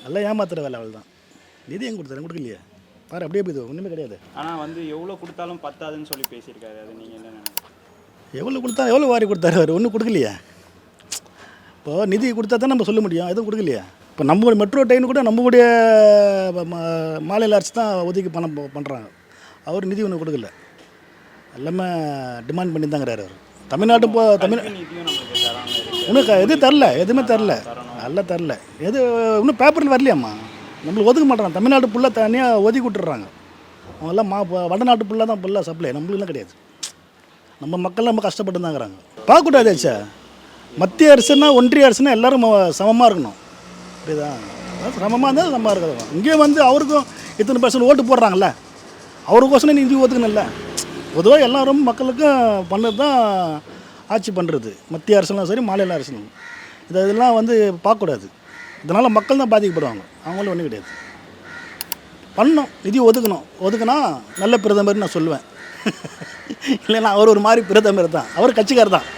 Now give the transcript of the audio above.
எல்லாம் ஏமாத்துற வேலை அவள் தான். நிதி எங்கே கொடுத்தாரு? கொடுக்கலையே. பாரு அப்படியே போய்து, ஒன்றுமே கிடையாது. ஆனால் வந்து எவ்வளோ கொடுத்தாலும் பத்தாதுன்னு சொல்லி பேசியிருக்காரு. அது நீங்கள் என்ன நினைக்கிறீங்க? எவ்வளோ கொடுத்தா எவ்வளோ வாரி கொடுத்தாரு அவர்? ஒன்றும் கொடுக்கலையே. இப்போது நிதி கொடுத்தா தான் நம்ம சொல்ல முடியும். எதுவும் கொடுக்கலையா? இப்போ நம்ம மெட்ரோ ட்ரெயின் கூட நம்மளுடைய மாநில அரசு தான் ஒதுக்கி பணம் பண்ணுறாங்க. அவர் நிதி ஒன்று கொடுக்கல. எல்லாமே டிமாண்ட் பண்ணி தாங்கிறாரு அவர். தமிழ்நாட்டு நிதியும் நம்மளுக்கு தராமல் இருக்கு. இன்னும் எதுவும் தரல, எதுவுமே தரல, நல்லா தரல. எது இன்னும் பேப்பரில் வரலையாம்மா. நம்மளுக்கு ஒதுக்க மாட்டாங்க. தமிழ்நாடு ஃபுல்லாக தனியாக ஒதுக்கி விட்டுறாங்க. அவங்கெல்லாம் வடநாட்டு ஃபுல்லாக தான் ஃபுல்லாக சப்ளை, நம்மளுக்குலாம் கிடையாது. நம்ம மக்கள் ரொம்ப கஷ்டப்பட்டு தாங்கிறாங்க. பார்க்கக்கூடாது ஆச்சா. மத்திய அரசுனா ஒன்றிய அரசுனா எல்லோரும் சமமாக இருக்கணும். புரியுதா? சமமாக இருந்தால் சமமாக இருக்கணும். இங்கே வந்து அவருக்கும் இத்தனை % ஓட்டு போடுறாங்கல்ல, அவருக்கோசரம் நிதி ஒதுக்கணும்ல. பொதுவாக எல்லோரும் மக்களுக்கும் பண்ணது தான் ஆட்சி பண்ணுறது. மத்திய அரசுலாம் சரி, மாநில அரசுலாம் இதெல்லாம் வந்து பார்க்கக்கூடாது. இதனால் மக்கள் தான் பாதிக்கப்படுவாங்க. அவங்களும் ஒன்றும் கிடையாது. பண்ணணும், நிதி ஒதுக்கணும். ஒதுக்குனா நல்ல பிரதமர்னு நான் சொல்லுவேன். இல்லைன்னா அவர் ஒரு மாதிரி பிரதமர் தான். அவர் கட்சிக்காரர் தான்.